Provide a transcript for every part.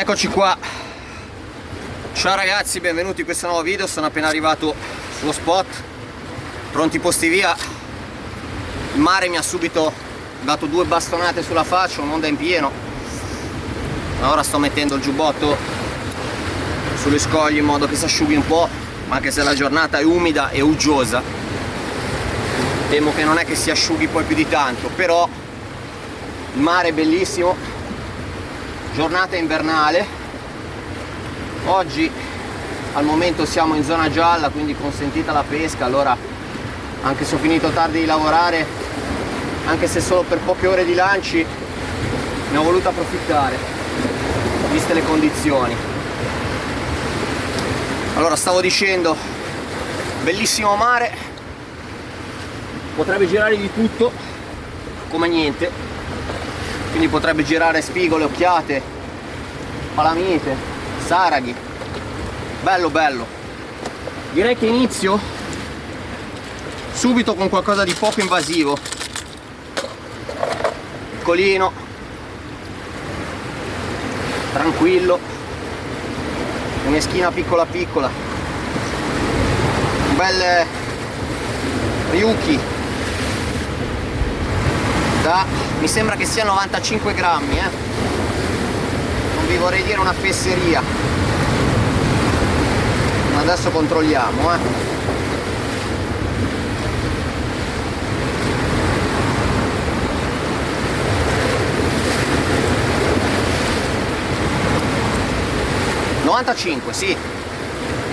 Eccoci qua. Ciao ragazzi, benvenuti in questo nuovo video. Sono appena arrivato sullo spot, pronti posti via. Il mare mi ha subito dato due bastonate sulla faccia, un'onda in pieno. Ora sto mettendo il giubbotto sugli scogli in modo che si asciughi un po', anche se la giornata è umida e uggiosa. Temo che non è che si asciughi poi più di tanto, però il mare è bellissimo, giornata invernale. Oggi al momento siamo in zona gialla, quindi consentita la pesca. Allora, anche se ho finito tardi di lavorare, anche se solo per poche ore di lanci, ne ho voluto approfittare, viste le condizioni. Allora, stavo dicendo, bellissimo mare, potrebbe girare di tutto come niente, quindi potrebbe girare spigole, occhiate, palamite, saraghi. Bello bello. Direi che inizio subito con qualcosa di poco invasivo, piccolino, tranquillo, una meschina piccola piccola, un bel Ryuki da, mi sembra che sia 95 grammi, non vi vorrei dire una fesseria, ma adesso controlliamo, 95, sì,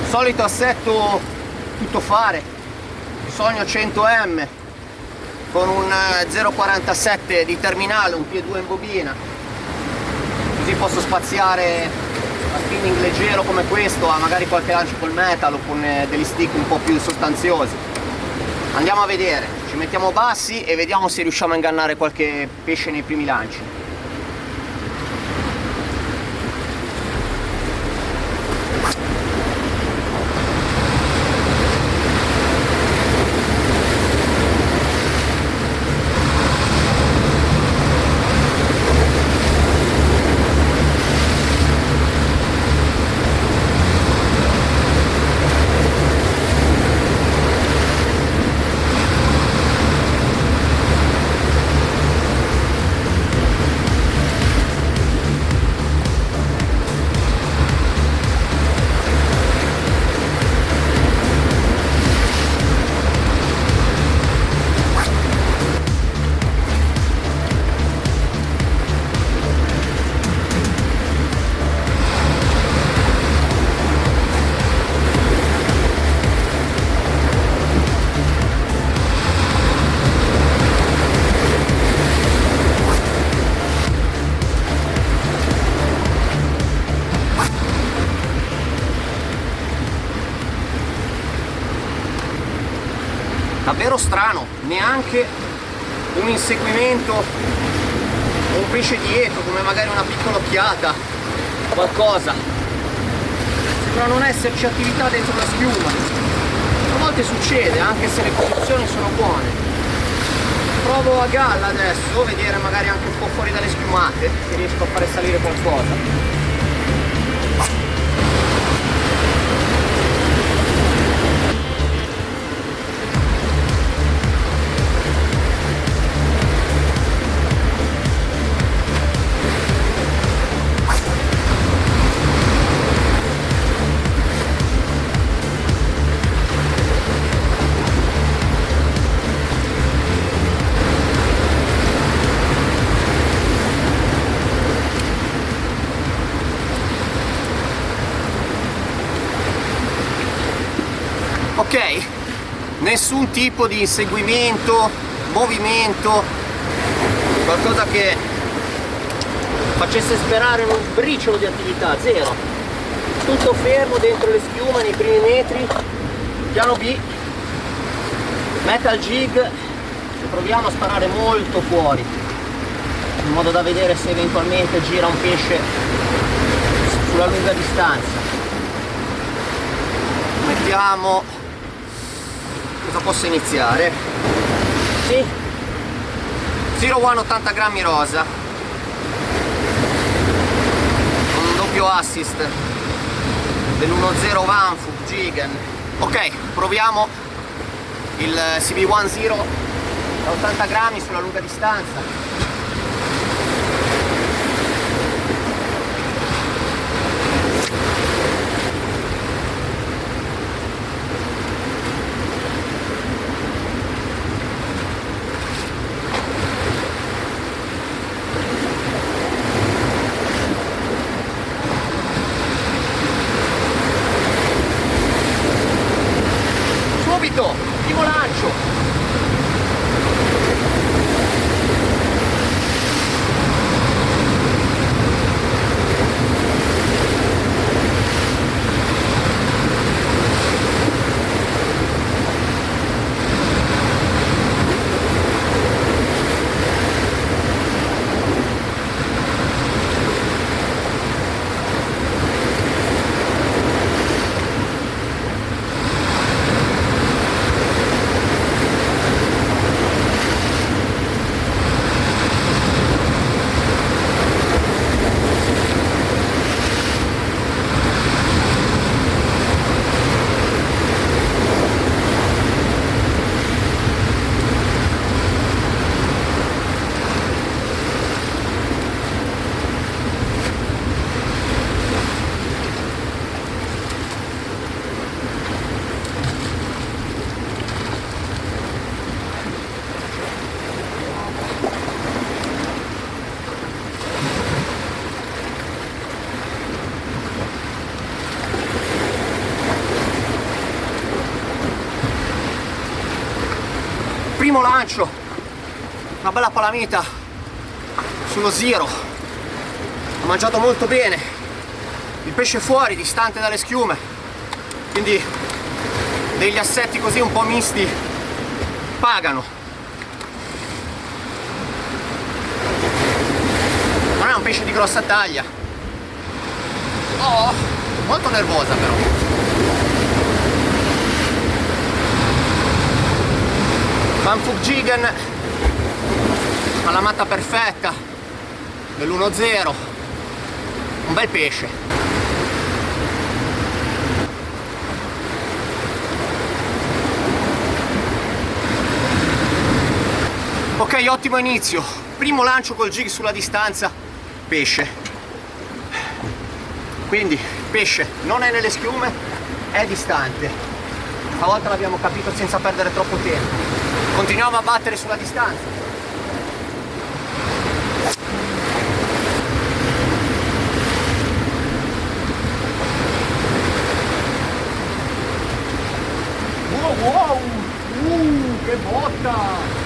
solito assetto tutto fare, sogno 100M con un 0,47 di terminale, un P2 in bobina, così posso spaziare a spinning leggero come questo a magari qualche lancio col metal o con degli stick un po' più sostanziosi. Andiamo a vedere, ci mettiamo bassi e vediamo se riusciamo a ingannare qualche pesce nei primi lanci. Davvero strano, neanche un inseguimento o un pesce dietro, come magari una piccola occhiata, qualcosa. Sembra non esserci attività dentro la schiuma. A volte succede, anche se le condizioni sono buone. Provo a galla adesso, vedere magari anche un po' fuori dalle schiumate, se riesco a fare salire qualcosa. Ok, nessun tipo di inseguimento, movimento, qualcosa che facesse sperare in un briciolo di attività, zero. Tutto fermo dentro le schiume nei primi metri, piano B, metal jig, e proviamo a sparare molto fuori, in modo da vedere se eventualmente gira un pesce sulla lunga distanza. Mettiamo... cosa posso iniziare? Sì, 01 80 grammi rosa, un doppio assist dell'1.0 Van Fug Jigen. Ok, proviamo il CB10 da 80 grammi sulla lunga distanza. Primo lancio. Primo lancio, una bella palamita sullo zero, ha mangiato molto bene, il pesce fuori, distante dalle schiume, quindi degli assetti così un po' misti pagano. Non è un pesce di grossa taglia, oh, molto nervosa però. Van Fug Jigen, palamata perfetta dell'1.0, un bel pesce. Ok, ottimo inizio, primo lancio col jig sulla distanza, pesce. Quindi pesce non è nelle schiume, è distante. Stavolta l'abbiamo capito senza perdere troppo tempo. Continuiamo a battere sulla distanza. Wow, che botta!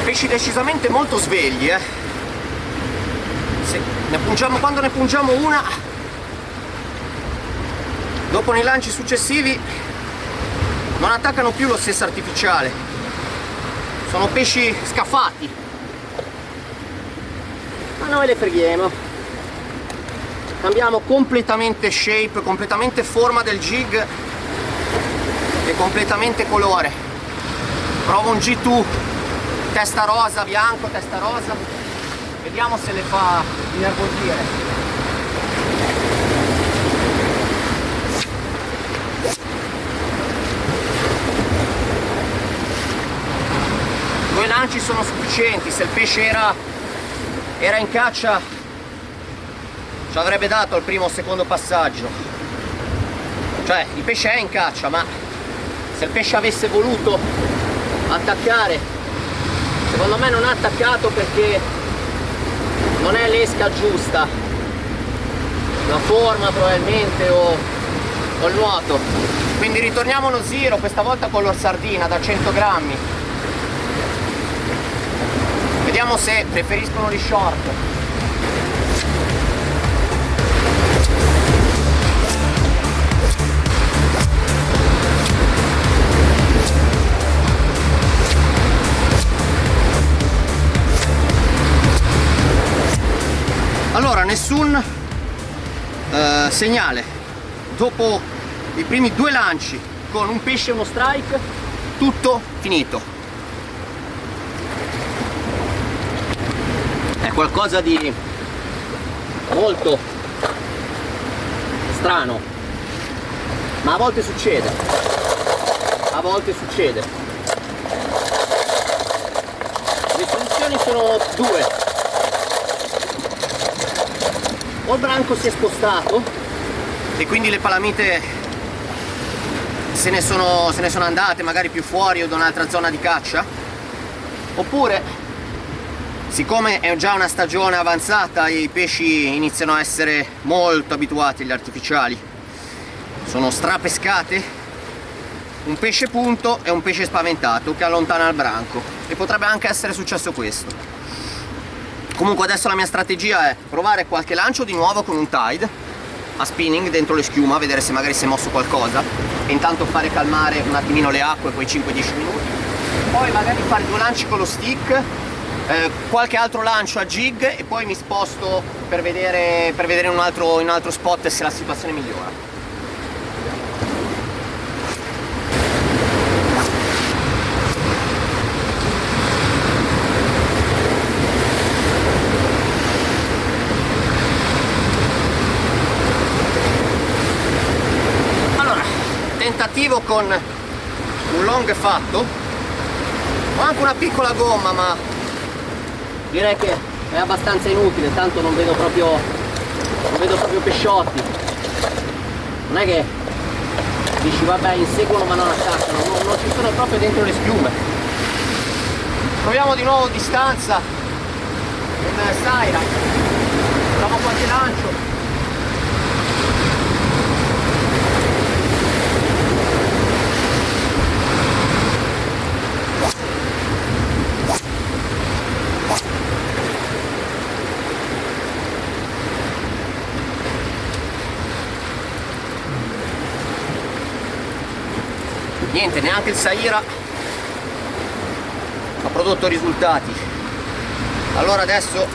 Pesci decisamente molto svegli, quando ne pungiamo una, dopo nei lanci successivi non attaccano più lo stesso artificiale, sono pesci scafati, ma noi le freghiamo, cambiamo completamente shape, completamente forma del jig e completamente colore. Provo un G2 testa rosa, bianco, testa rosa, vediamo se le fa innervosire. Due lanci sono sufficienti, se il pesce era in caccia ci avrebbe dato il primo o secondo passaggio. Cioè il pesce è in caccia, ma se il pesce avesse voluto attaccare, secondo me non ha attaccato perché non è l'esca giusta, la forma probabilmente o il nuoto. Quindi ritorniamo allo zero, questa volta con l'orsardina da 100 grammi. Vediamo se preferiscono gli short. segnale dopo i primi 2 lanci con un pesce e uno strike, tutto finito. È qualcosa di molto strano, ma a volte succede, a volte succede. Le soluzioni sono 2: o il branco si è spostato e quindi le palamite se ne sono andate magari più fuori o da un'altra zona di caccia, oppure siccome è già una stagione avanzata e i pesci iniziano a essere molto abituati agli artificiali, sono strapescate, un pesce punto e un pesce spaventato che allontana il branco, e potrebbe anche essere successo questo. Comunque adesso la mia strategia è provare qualche lancio di nuovo con un tide a spinning dentro le schiuma, vedere se magari si è mosso qualcosa, e intanto fare calmare un attimino le acque quei 5-10 minuti, poi magari fare 2 lanci con lo stick, qualche altro lancio a jig, e poi mi sposto per vedere in un altro spot se la situazione migliora. Tentativo con un long fatto, ho anche una piccola gomma, ma direi che è abbastanza inutile, tanto non vedo proprio pesciotti. Non è che dici vabbè inseguono ma non attaccano, non ci sono proprio dentro le schiume. Proviamo di nuovo distanza con Saira, proviamo qualche lancio. Niente, neanche il Saira ha prodotto risultati. Allora adesso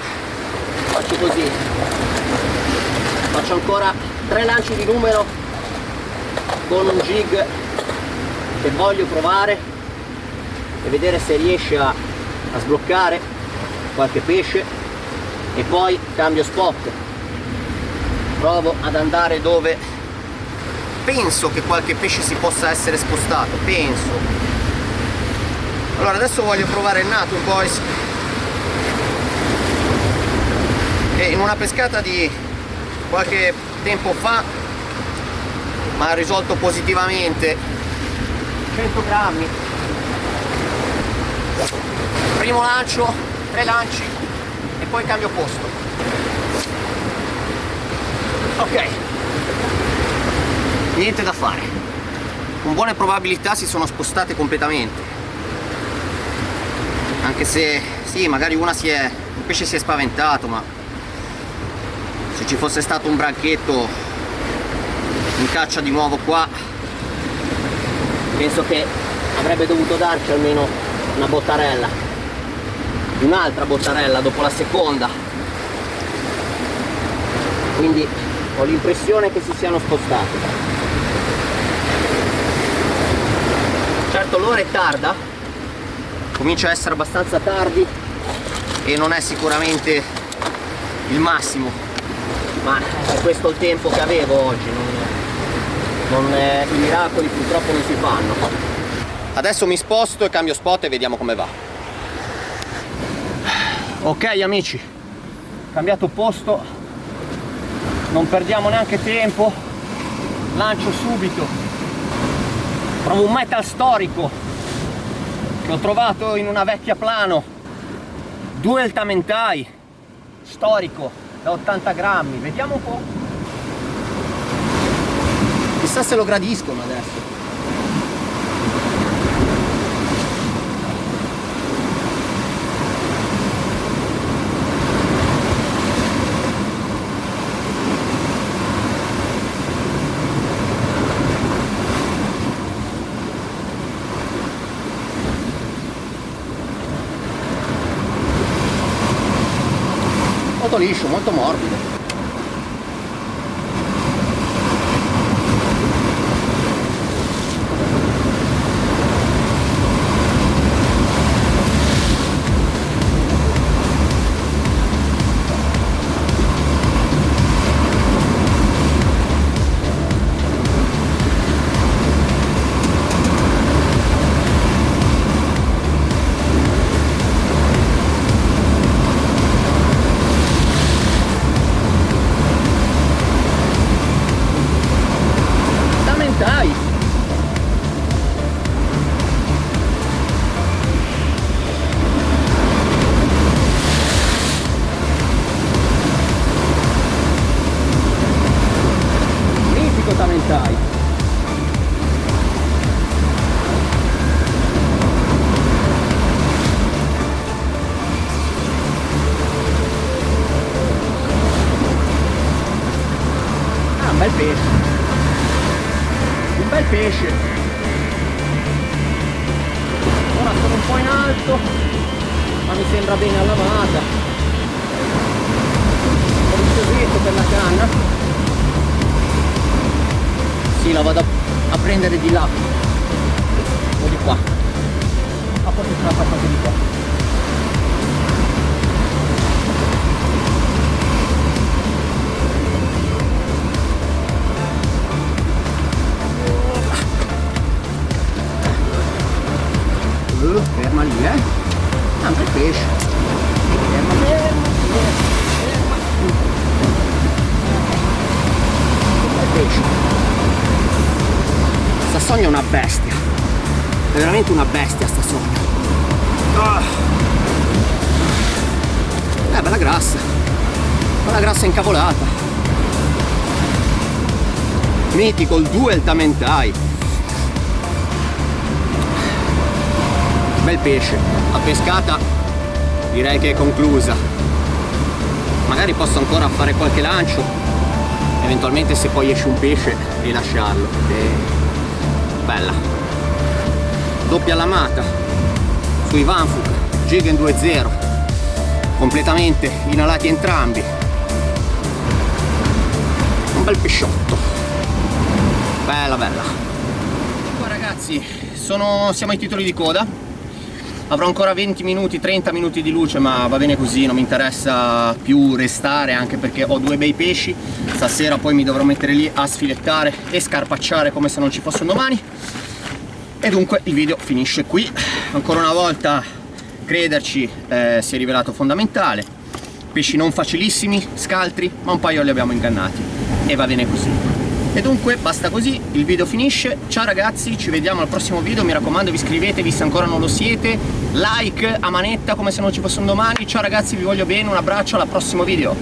faccio così, faccio ancora 3 lanci di numero con un jig che voglio provare e vedere se riesce a sbloccare qualche pesce, e poi cambio spot, provo ad andare dove penso che qualche pesce si possa essere spostato, penso. Allora adesso voglio provare il Nature Boys, e in una pescata di qualche tempo fa mi ha risolto positivamente 100 grammi. Primo lancio, 3 lanci e poi cambio posto. Ok, niente da fare, con buone probabilità si sono spostate completamente, anche se sì, magari un pesce si è spaventato, ma se ci fosse stato un branchetto in caccia di nuovo qua, penso che avrebbe dovuto darci almeno una bottarella, un'altra bottarella dopo la seconda, quindi ho l'impressione che si siano spostati. Certo l'ora è tarda, comincia a essere abbastanza tardi e non è sicuramente il massimo, ma è questo il tempo che avevo oggi, i miracoli purtroppo non si fanno. Adesso mi sposto e cambio spot e vediamo come va. Ok amici, cambiato posto, non perdiamo neanche tempo, lancio subito. Provo un metal storico che ho trovato in una vecchia plano, 2 altamentai storico da 80 grammi, vediamo un po', chissà se lo gradiscono adesso. Molto liscio, molto morbido. tamentai. Ah, un bel pesce, un bel pesce. Ora sono un po' in alto, ma mi sembra bene allamata. Ho il segreto per la canna. Sì, la vado a prendere di là o di qua. Ah, forse ce la faccio anche di qua. Ferma lì, ah, per pesce. Ferma. Per pesce. Sta sogna è una bestia. È veramente una bestia sta sogna. Bella grassa. Bella grassa incavolata. Mitico, il dual tamentai. Bel pesce, la pescata direi che è conclusa, magari posso ancora fare qualche lancio, eventualmente se poi esce un pesce rilasciarlo. Bella, doppia lamata sui Vanfuc Jigen 2.0, completamente inalati entrambi, un bel pesciotto, bella. Qua ragazzi siamo ai titoli di coda. Avrò ancora 20 minuti, 30 minuti di luce, ma va bene così, non mi interessa più restare, anche perché ho due bei pesci. Stasera poi mi dovrò mettere lì a sfilettare e scarpacciare come se non ci fosse un domani. E dunque il video finisce qui. Ancora una volta crederci si è rivelato fondamentale. Pesci non facilissimi, scaltri, ma un paio li abbiamo ingannati. E va bene così. E dunque basta così, il video finisce. Ciao ragazzi, ci vediamo al prossimo video, mi raccomando iscrivetevi se ancora non lo siete, like a manetta come se non ci fosse un domani. Ciao ragazzi, vi voglio bene, un abbraccio, al prossimo video.